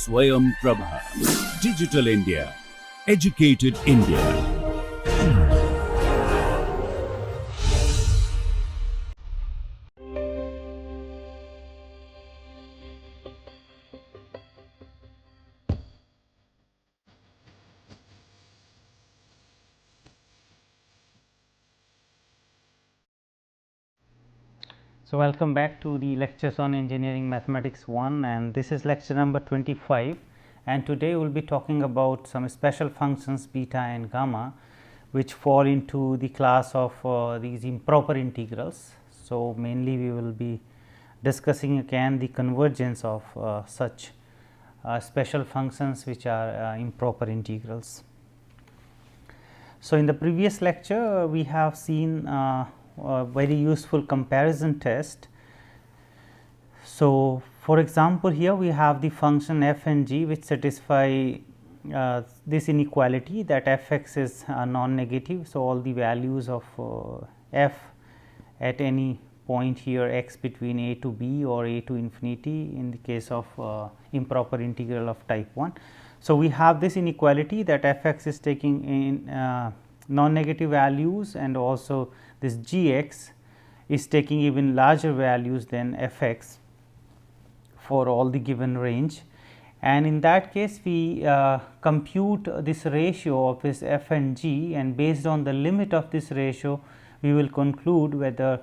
Swayam Prabha. Digital India. Educated India. So, welcome back to the lectures on engineering mathematics 1, and this is lecture number 25, and today we will be talking about some special functions beta and gamma, which fall into the class of these improper integrals. So, mainly we will be discussing again the convergence of such special functions which are improper integrals. So, in the previous lecture we have seen a very useful comparison test. So, for example, here we have the function f and g which satisfy this inequality that f x is non-negative. So, all the values of f at any point here x between a to b or a to infinity in the case of improper integral of type 1. So, we have this inequality that f x is taking in non-negative values, and also this g x is taking even larger values than f x for all the given range. And in that case we compute this ratio of this f and g, and based on the limit of this ratio we will conclude whether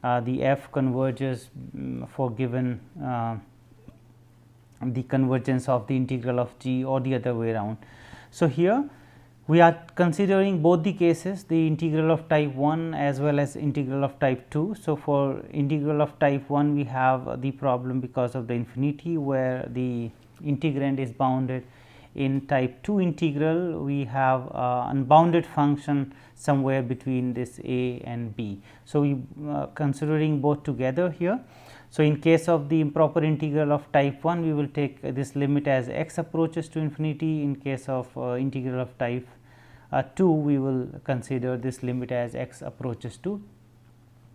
the f converges for given the convergence of the integral of g or the other way around. So, here we are considering both the cases, the integral of type 1 as well as integral of type 2. So, for integral of type 1 we have the problem because of the infinity where the integrand is bounded. In type 2 integral we have unbounded function somewhere between this a and b. So, we considering both together here. So, in case of the improper integral of type 1 we will take this limit as x approaches to infinity. In case of integral of type 2 we will consider this limit as x approaches to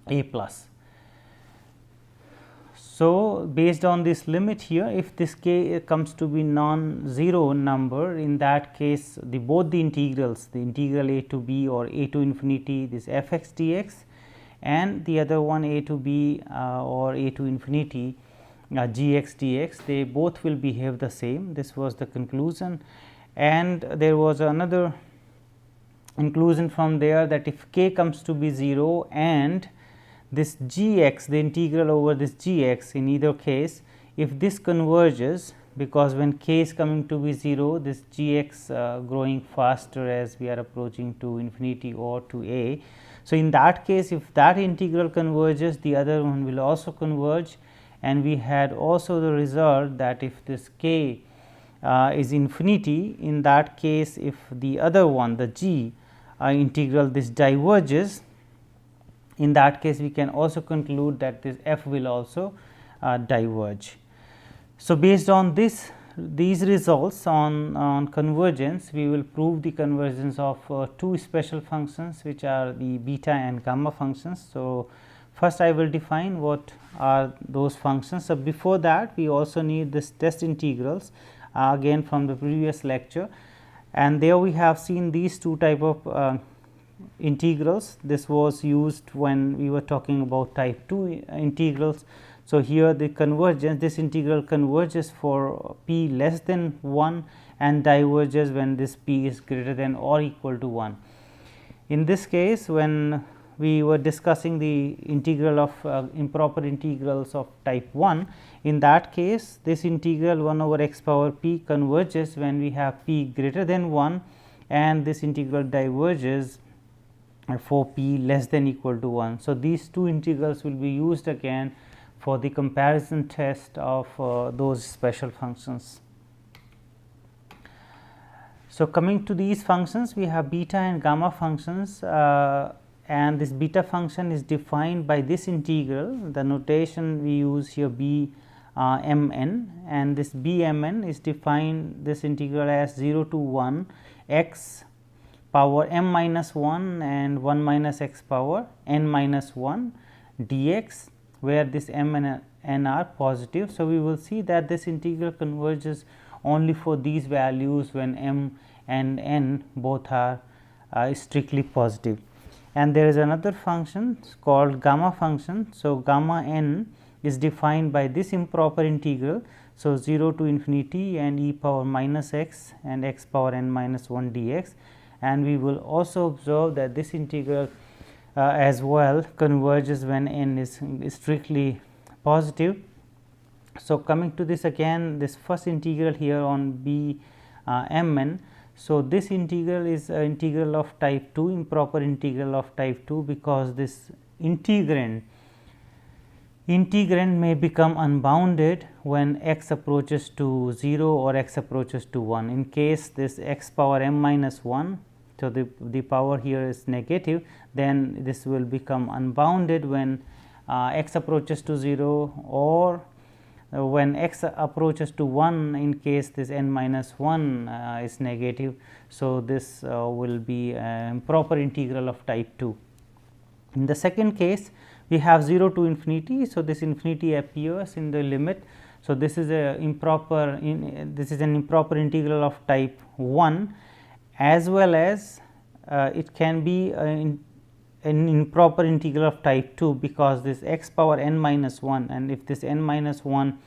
a plus. So, based on this limit here, if this k comes to be non-zero number, in that case the both the integrals, the integral a to b or a to infinity this f x dx and the other one a to b or a to infinity g x dx, they both will behave the same. This was the conclusion, and there was another inclusion from there that if k comes to be 0 and this g x, the integral over this g x, in either case if this converges, because when k is coming to be 0 this g x growing faster as we are approaching to infinity or to a. So, in that case if that integral converges, the other one will also converge, and we had also the result that if this k is infinity, in that case if the other one the g integral this diverges, in that case we can also conclude that this f will also diverge. So, based on these results on convergence, we will prove the convergence of two special functions which are the beta and gamma functions. So, first I will define what are those functions. So, before that we also need this test integrals again from the previous lecture, and there we have seen these two type of integrals. This was used when we were talking about type 2 integrals. So, here the convergence, this integral converges for p less than 1 and diverges when this p is greater than or equal to 1. In this case, when we were discussing the integral of improper integrals of type 1, in that case this integral 1 over x power p converges when we have p greater than 1 and this integral diverges for p less than equal to 1. So, these two integrals will be used again for the comparison test of those special functions. So, coming to these functions, we have beta and gamma functions, and this beta function is defined by this integral. The notation we use here b m n, and this b m n is defined this integral as 0 to 1 x power m minus 1 and 1 minus x power n minus 1 dx, where this m and n are positive. So, we will see that this integral converges only for these values when m and n both are strictly positive. And there is another function called gamma function. So, gamma n is defined by this improper integral. So, 0 to infinity and e power minus x and x power n minus 1 dx, and we will also observe that this integral as well converges when n is strictly positive. So, coming to this again, this first integral here on b mn. So, this integral is an integral of type 2, improper integral of type 2, because this integrand may become unbounded when x approaches to 0 or x approaches to 1. In case this x power m minus 1, so the power here is negative, then this will become unbounded when x approaches to 0, or when x approaches to 1 in case this n minus 1 is negative. So, this will be an improper integral of type 2. In the second case, we have 0 to infinity. So, this infinity appears in the limit. So, this is a improper this is an improper integral of type 1, as well as it can be an improper integral of type 2, because this x power n minus 1, and if this n minus 1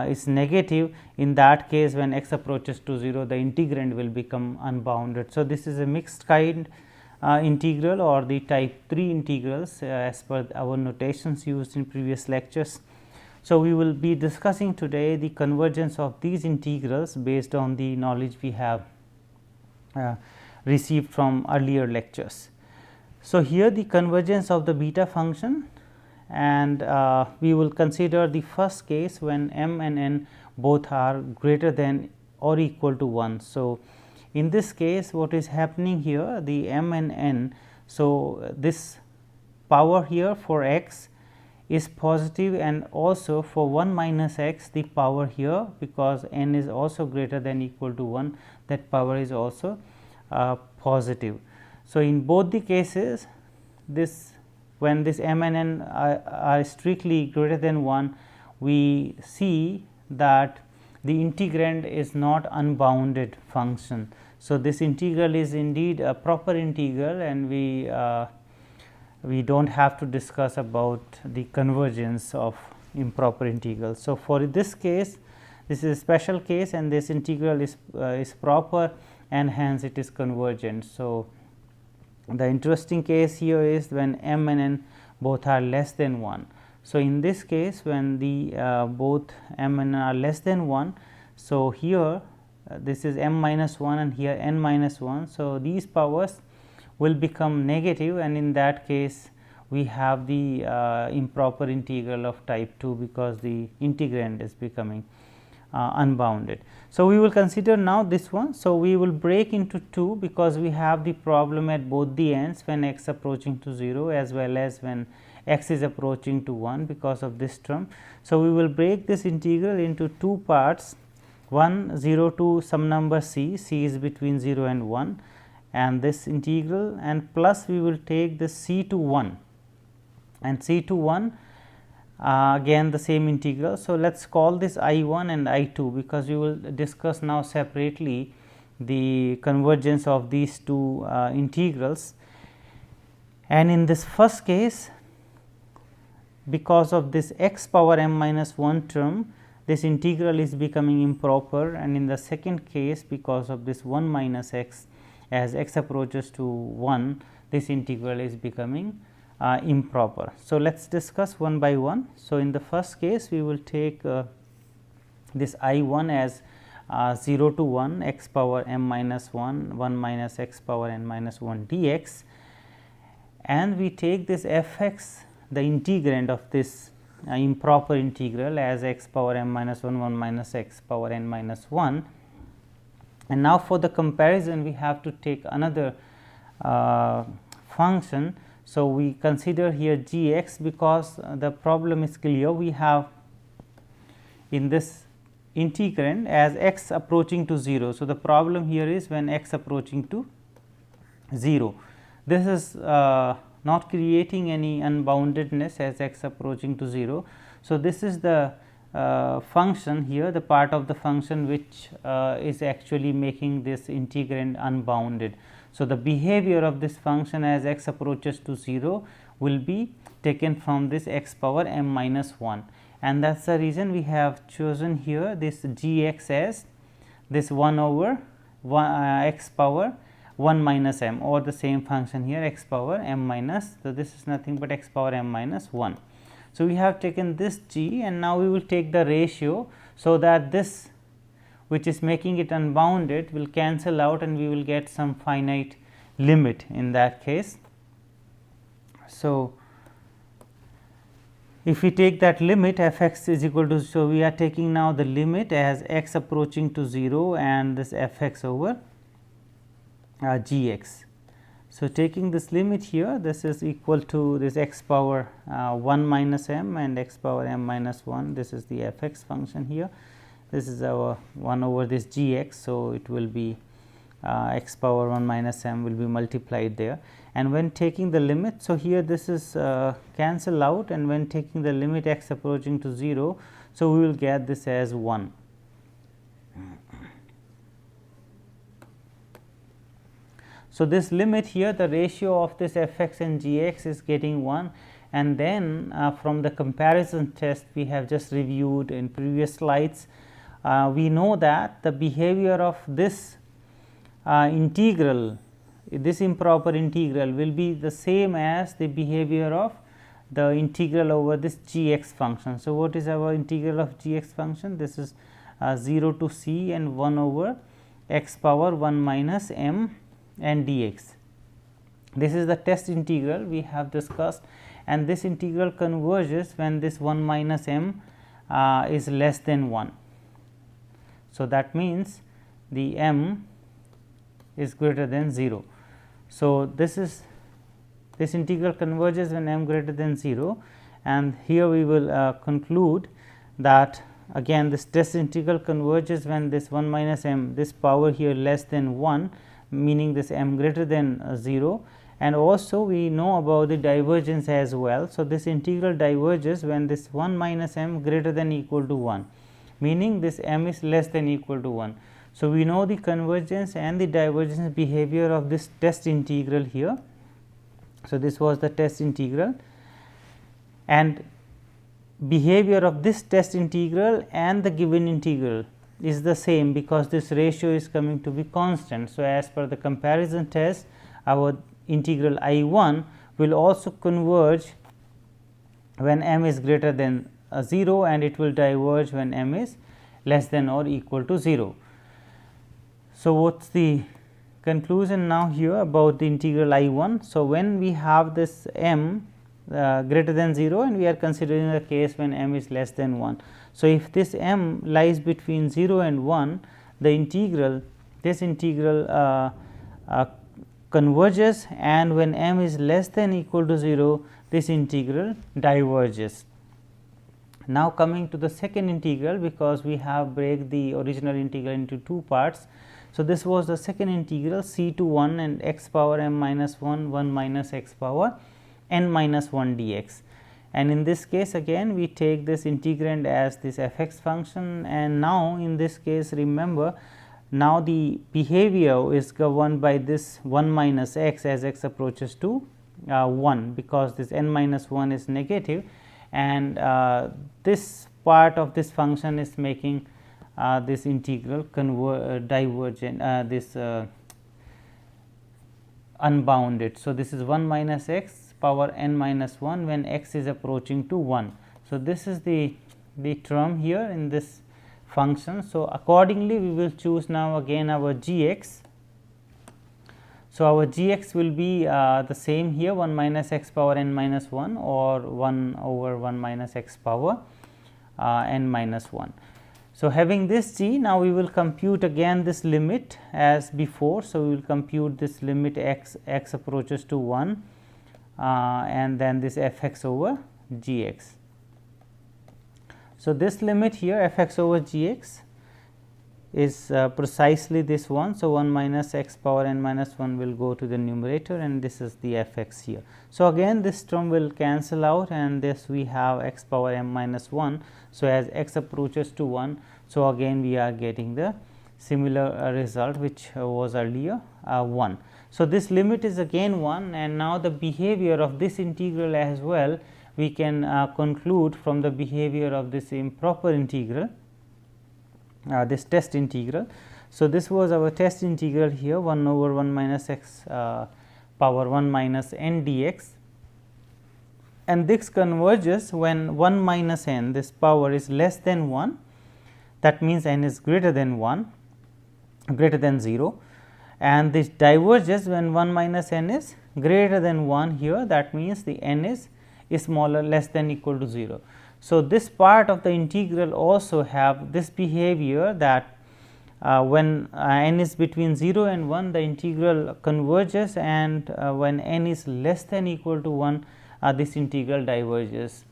is negative, in that case when x approaches to 0, the integrand will become unbounded. So, this is a mixed kind integral, or the type 3 integrals as per our notations used in previous lectures. So, we will be discussing today the convergence of these integrals based on the knowledge we have received from earlier lectures. So, here the convergence of the beta function, and we will consider the first case when m and n both are greater than or equal to 1. So, in this case what is happening here, the m and n. So, this power here for x is positive, and also for 1 minus x the power here, because n is also greater than equal to 1, that power is also positive. So, in both the cases, this when this m and n are strictly greater than 1, we see that the integrand is not unbounded function. So, this integral is indeed a proper integral, and we do not have to discuss about the convergence of improper integrals. So, for this case, this is a special case, and this integral is proper, and hence it is convergent. So, the interesting case here is when m and n both are less than 1. So, in this case when the both m and n are less than 1, so here this is m minus 1 and here n minus 1. So, these powers will become negative, and in that case we have the improper integral of type 2, because the integrand is becoming unbounded. So, we will consider now this one. So, we will break into 2, because we have the problem at both the ends when x approaching to 0 as well as when x is approaching to 1, because of this term. So, we will break this integral into 2 parts, one 0 to some number c is between 0 and 1, and this integral, and plus we will take this c to 1, and c to 1 again the same integral. So, let us call this I 1 and I 2, because we will discuss now separately the convergence of these two integrals. And in this first case, because of this x power m minus 1 term, this integral is becoming improper, and in the second case, because of this 1 minus x, as x approaches to 1, this integral is becoming improper. So, let us discuss one by one. So, in the first case, we will take this I 1 as 0 to 1 x power m minus 1 minus x power n minus 1 dx, and we take this f x, the integrand of this improper integral, as x power m minus 1 minus x power n minus 1. And now, for the comparison, we have to take another function. So, we consider here g x, because the problem is clear. We have in this integrand as x approaching to 0. So, the problem here is when x approaching to 0. This is not creating any unboundedness as x approaching to 0. So, this is the function here, the part of the function which is actually making this integrand unbounded. So, the behavior of this function as x approaches to 0 will be taken from this x power m minus 1, and that is the reason we have chosen here this g x as this 1 over x power 1 minus m, or the same function here x power m minus. So, this is nothing but x power m minus 1. So, we have taken this g, and now we will take the ratio. So, that this which is making it unbounded will cancel out, and we will get some finite limit in that case. So, if we take that limit f x is equal to, so we are taking now the limit as x approaching to 0 and this f x over g x. So, taking this limit here, this is equal to this x power 1 minus m and x power m minus 1, this is the f x function here, this is our 1 over this g x. So, it will be x power 1 minus m will be multiplied there, and when taking the limit, so here this is cancel out, and when taking the limit x approaching to 0, so we will get this as 1. So, this limit here, the ratio of this f x and g x is getting 1, and then from the comparison test we have just reviewed in previous slides, we know that the behavior of this integral, this improper integral will be the same as the behavior of the integral over this g x function. So, what is our integral of g x function? This is 0 to c and 1 over x power 1 minus m and dx. This is the test integral we have discussed, and this integral converges when this 1 minus m is less than 1. So, that means the m is greater than 0. So, this integral converges when m greater than 0, and here we will conclude that again this test integral converges when this 1 minus m, this power here less than 1, meaning this m greater than 0, and also we know about the divergence as well. So, this integral diverges when this 1 minus m greater than equal to 1, meaning this m is less than equal to 1. So, we know the convergence and the divergence behavior of this test integral here. So, this was the test integral, and behavior of this test integral and the given integral is the same, because this ratio is coming to be constant. So, as per the comparison test, our integral I 1 will also converge when m is greater than 0, and it will diverge when m is less than or equal to 0. So, what is the conclusion now here about the integral I 1? So, when we have this m greater than 0, and we are considering a case when m is less than 1. So, if this m lies between 0 and 1, the integral, this integral converges, and when m is less than equal to 0, this integral diverges. Now, coming to the second integral, because we have break the original integral into two parts. So, this was the second integral c to 1 and x power m minus 1 1 minus x power n minus 1 dx. And in this case again we take this integrand as this f x function, and now in this case remember, now the behavior is governed by this 1 minus x as x approaches to 1, because this n minus 1 is negative, and this part of this function is making this integral divergent, this unbounded. So, this is 1 minus x power n minus 1 when x is approaching to 1. So, this is the term here in this function. So, accordingly we will choose now again our g x. So, our g x will be the same here, 1 minus x power n minus 1 or 1 over 1 minus x power n minus 1. So, having this g, now we will compute again this limit as before. So, we will compute this limit x approaches to 1 and then this f x over g x. So, this limit here f x over g x is precisely this one. So, 1 minus x power n minus 1 will go to the numerator, and this is the f x here. So, again this term will cancel out, and this we have x power m minus 1. So, as x approaches to 1, so again we are getting the similar result which was earlier 1. So, this limit is again 1, and now the behavior of this integral as well we can conclude from the behavior of this improper integral, this test integral. So, this was our test integral here, 1 over 1 minus x power 1 minus n dx, and this converges when 1 minus n, this power is less than 1, that means n is greater than 1, greater than 0, and this diverges when 1 minus n is greater than 1 here, that means the n is smaller, less than equal to 0. So, this part of the integral also have this behavior that when n is between 0 and 1, the integral converges, and when n is less than equal to 1, this integral diverges.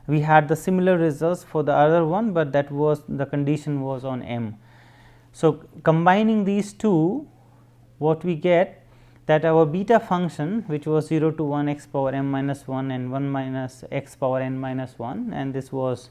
We had the similar results for the other one, but that was the condition was on m. So, combining these two, what we get, that our beta function which was 0 to 1 x power m minus 1 and 1 minus x power n minus 1, and this was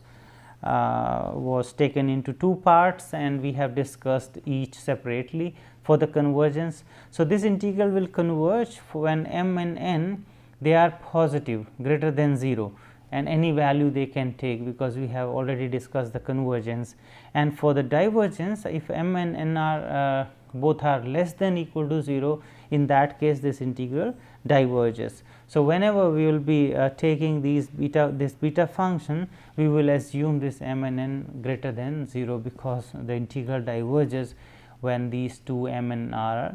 taken into two parts, and we have discussed each separately for the convergence. So, this integral will converge when m and n they are positive, greater than 0, and any value they can take, because we have already discussed the convergence. And for the divergence, if m and n are both are less than equal to 0, in that case this integral diverges. So, whenever we will be taking this beta function, we will assume this m and n greater than 0, because the integral diverges when these two m and n are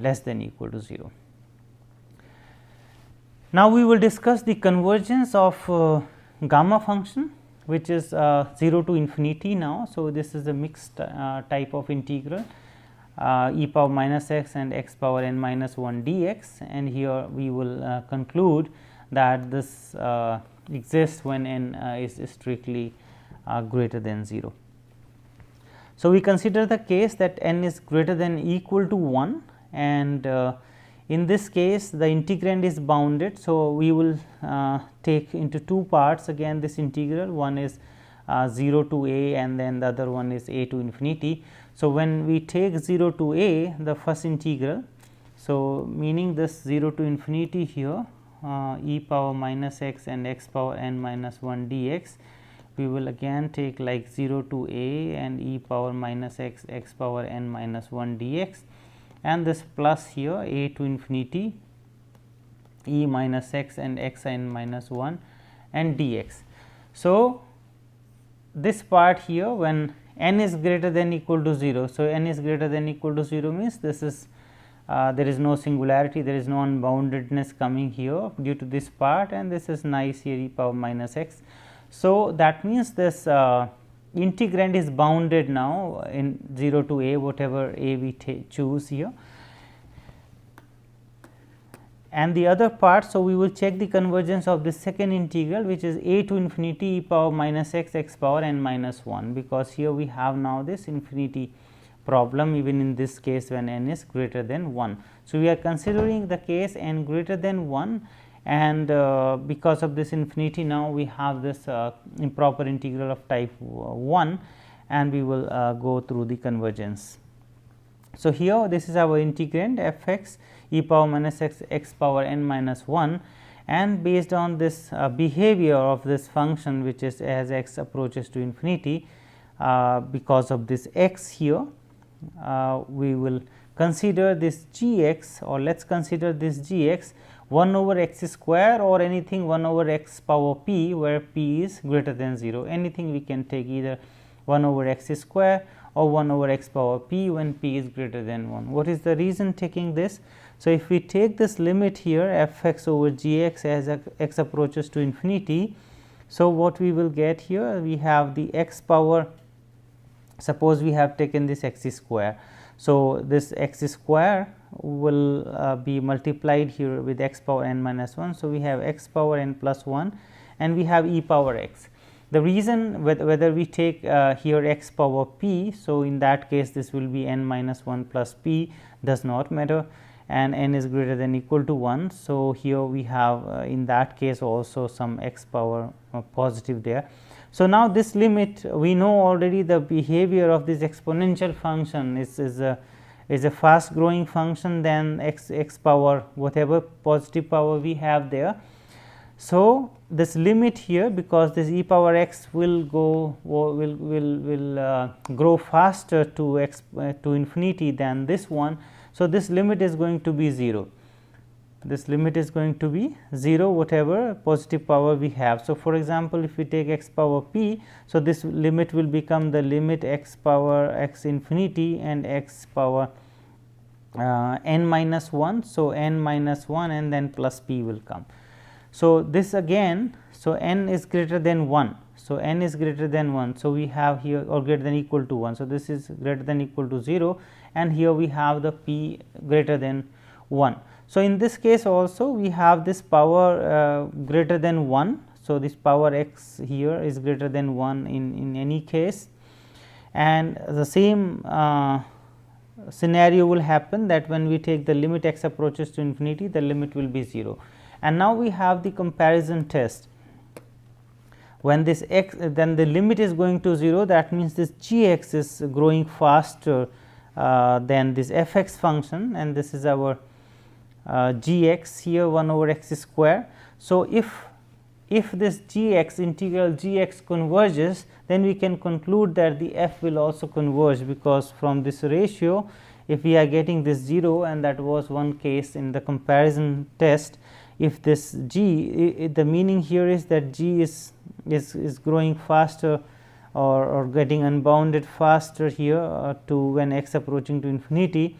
less than equal to 0. Now, we will discuss the convergence of gamma function, which is 0 to infinity now. So, this is a mixed type of integral, e power minus x and x power n minus 1 dx, and here we will conclude that this exists when n is strictly greater than 0. So, we consider the case that n is greater than equal to 1, and in this case the integrand is bounded. So, we will take into two parts again this integral, one is 0 to a and then the other one is a to infinity. So, when we take 0 to a, the first integral, so meaning this 0 to infinity here, e power minus x and x power n minus 1 dx, we will again take like 0 to a and e power minus x, x power n minus 1 dx, and this plus here a to infinity e minus x and x n minus 1 and dx. So, this part here when n is greater than equal to 0. So, n is greater than equal to 0 means this is there is no singularity, there is no unboundedness coming here due to this part, and this is nice here e power minus x. So, that means this integrand is bounded now in 0 to a, whatever a we choose here. And the other part, so we will check the convergence of the second integral, which is a to infinity e power minus x, x power n minus 1, because here we have now this infinity problem even in this case when n is greater than 1. So, we are considering the case n greater than 1, and because of this infinity now we have this improper integral of type 1, and we will go through the convergence. So, here this is our integrand f x e power minus x, x power n minus 1, and based on this behavior of this function, which is as x approaches to infinity, because of this x here, we will consider this g x, or let us consider this g x 1 over x square or anything 1 over x power p, where p is greater than 0. Anything we can take, either 1 over x square or 1 over x power p when p is greater than 1. What is the reason taking this? So, if we take this limit here f x over g x as x approaches to infinity, so what we will get here, we have the x power, suppose we have taken this x square. So, this x square will be multiplied here with x power n minus 1. So, we have x power n plus 1 and we have e power x. The reason whether we take here x power p, so in that case this will be n minus 1 plus p, does not matter, and n is greater than equal to 1. So, here we have in that case also some x power positive there. So, now this limit, we know already the behavior of this exponential function is a fast growing function than x power whatever positive power we have there. So, this limit here, because this e power x will go grow faster to to infinity than this one. So, this limit is going to be 0. This limit is going to be 0 whatever positive power we have. So, for example, if we take x power p, so this limit will become the limit x power x infinity and x power n minus 1. So, n minus 1 and then plus p will come. So, this again, so n is greater than 1. So, n is greater than 1. So, we have here or greater than equal to 1. So, this is greater than equal to 0, and here we have the p greater than 1. So, in this case also we have this power greater than 1. So, this power x here is greater than 1 in any case, and the same scenario will happen, that when we take the limit x approaches to infinity, the limit will be 0. And now we have the comparison test. When this x, then the limit is going to 0, that means this g x is growing faster than this f x function, and this is our g x here 1 over x square. So, if this g x integral g x converges, then we can conclude that the f will also converge, because from this ratio, if we are getting this 0, and that was one case in the comparison test, if this g, the meaning here is that g is growing faster or getting unbounded faster here to when x approaching to infinity,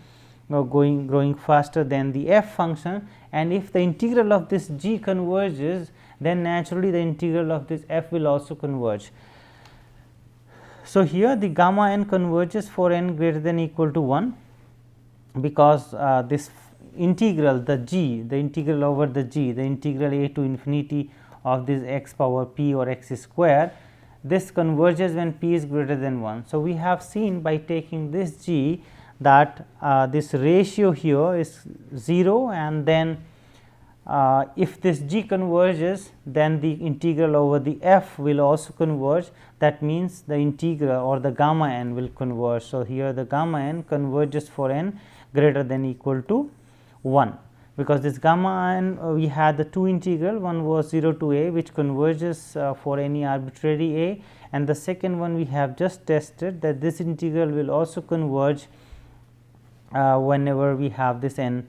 or growing faster than the f function, and if the integral of this g converges, then naturally the integral of this f will also converge. So, here the gamma n converges for n greater than equal to 1, because this integral, the g, the integral over the g, the integral a to infinity of this x power p or x square, this converges when p is greater than 1. So, we have seen by taking this g that this ratio here is 0, and then if this g converges, then the integral over the f will also converge. That means, the integral or the gamma n will converge. So, here the gamma n converges for n greater than equal to 1, because this gamma n we had the two integral, one was 0 to a, which converges for any arbitrary a, and the second one we have just tested, that this integral will also converge whenever we have this n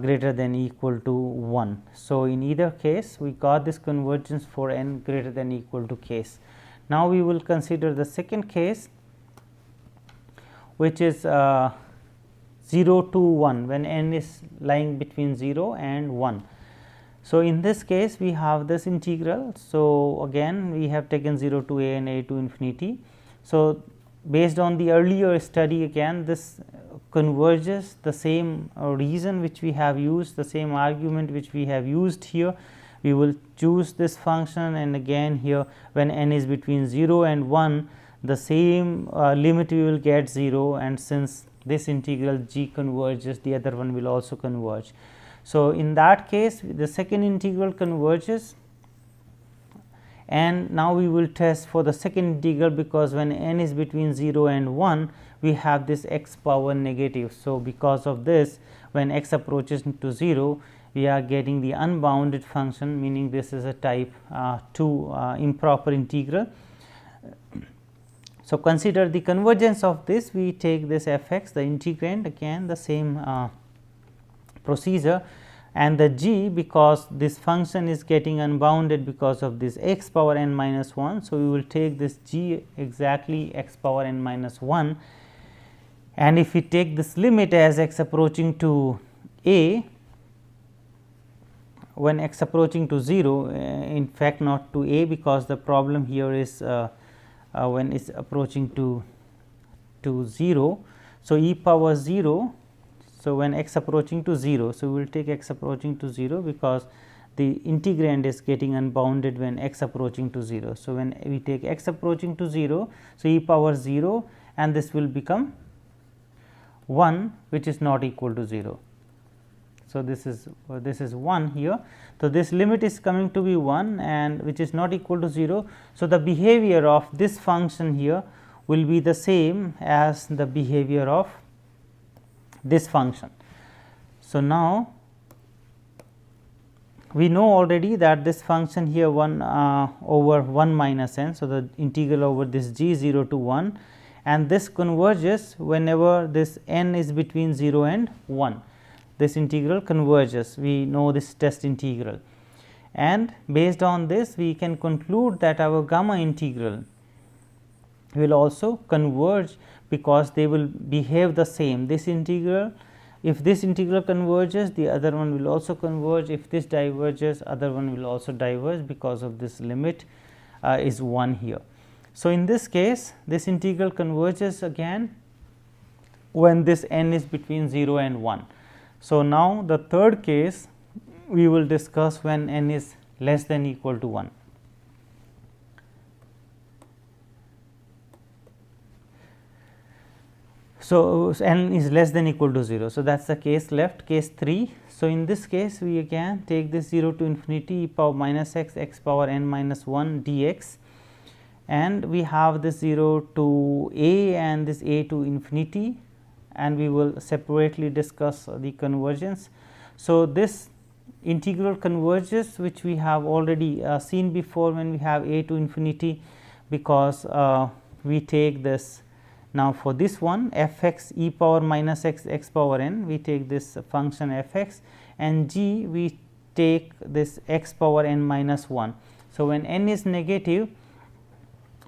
greater than equal to 1. So, in either case we got this convergence for n greater than equal to case. Now, we will consider the second case, which is 0 to 1, when n is lying between 0 and 1. So, in this case we have this integral. So, again we have taken 0 to a and a to infinity. So, based on the earlier study, again this converges, the same reason which we have used, the same argument which we have used here. We will choose this function, and again here when n is between 0 and 1, the same limit we will get 0, and since this integral g converges, the other one will also converge. So, in that case the second integral converges, and now we will test for the second integral, because when n is between 0 and 1, we have this x power negative. So, because of this, when x approaches to 0, we are getting the unbounded function, meaning this is a type 2 improper integral. So, consider the convergence of this, we take this f x, the integrand, again the same procedure, and the g, because this function is getting unbounded because of this x power n minus 1. So, we will take this g exactly x power n minus 1, and if we take this limit as x approaching to a, when x approaching to 0, in fact not to a, because the problem here is when it is approaching to 0. So, e power 0. So, when x approaching to 0, so we will take x approaching to 0, because the integrand is getting unbounded when x approaching to 0. So, when we take x approaching to 0, so e power 0 and this will become 1 which is not equal to 0. So, this is 1 here. So, this limit is coming to be 1 and which is not equal to 0. So, the behavior of this function here will be the same as the behavior of this function. So, now we know already that this function here 1 over 1 minus n. So, the integral over this g 0 to 1 and this converges whenever this n is between 0 and 1. This integral converges, we know this test integral, and based on this we can conclude that our gamma integral will also converge because they will behave the same. This integral, if this integral converges, the other one will also converge. If this diverges, other one will also diverge because of this limit is 1 here. So, in this case this integral converges again when this n is between 0 and 1. So, now the third case we will discuss when n is less than equal to 1. So, n is less than equal to 0. So, that is the case left, case 3. So, in this case we again take this 0 to infinity e power minus x, x power n minus 1 dx, and we have this 0 to a and this a to infinity, and we will separately discuss the convergence. So, this integral converges which we have already seen before when we have a to infinity, because we take this now for this one f x e power minus x, x power n, we take this function f x, and g we take this x power n minus 1. So, when n is negative,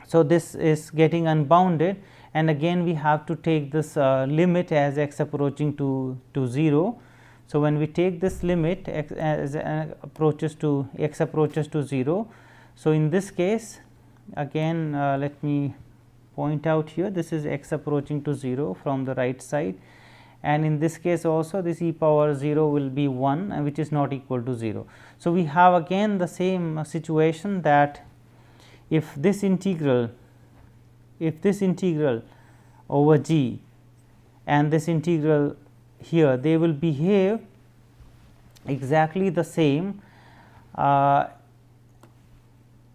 so this is getting unbounded, and again we have to take this limit as x approaching to 0. So, when we take this limit x as approaches to 0. So, in this case again let me point out here, this is x approaching to 0 from the right side, and in this case also this e power 0 will be 1 which is not equal to 0. So, we have again the same situation that if this integral over g and this integral here, they will behave exactly the same,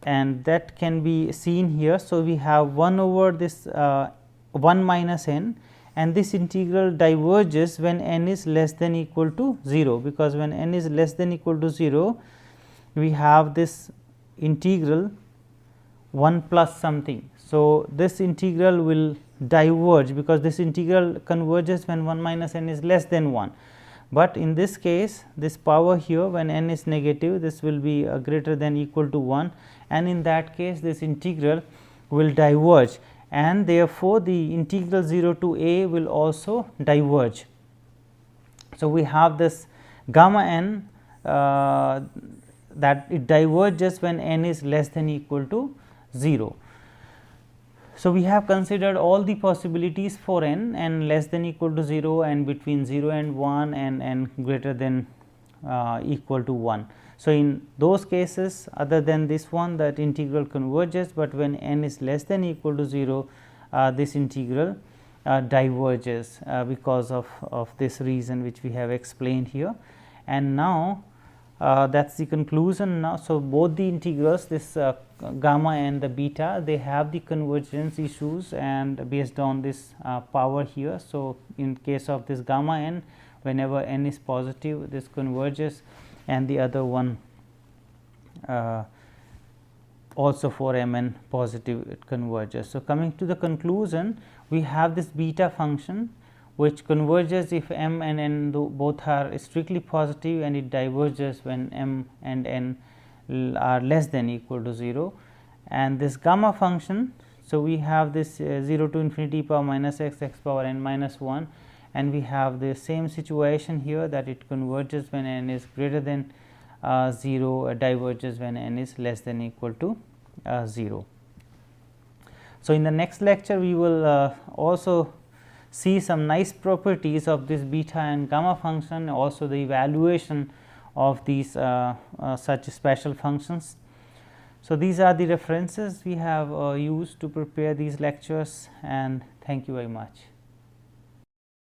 and that can be seen here. So, we have 1 over this 1 minus n, and this integral diverges when n is less than equal to 0, because when n is less than equal to 0 we have this integral 1 plus something. So, this integral will diverge because this integral converges when 1 minus n is less than 1, but in this case this power here when n is negative, this will be greater than equal to 1, and in that case this integral will diverge, and therefore, the integral 0 to a will also diverge. So, we have this gamma n that it diverges when n is less than equal to 0. So, we have considered all the possibilities for n less than equal to 0 and between 0 and 1 and n greater than equal to 1. So, in those cases other than this one, that integral converges, but when n is less than equal to 0 this integral diverges because of this reason which we have explained here. And now, that is the conclusion now. So, both the integrals, this gamma and the beta, they have the convergence issues, and based on this power here. So, in case of this gamma n, whenever n is positive, this converges, and the other one also for m n positive, it converges. So, coming to the conclusion, we have this beta function which converges if m and n both are strictly positive, and it diverges when m and n are less than equal to 0. And this gamma function, so we have this 0 to infinity power minus x, x power n minus 1, and we have the same situation here, that it converges when n is greater than 0, diverges when n is less than equal to 0. So, in the next lecture we will also see some nice properties of this beta and gamma function, also the evaluation of these such special functions. So, these are the references we have used to prepare these lectures, and thank you very much.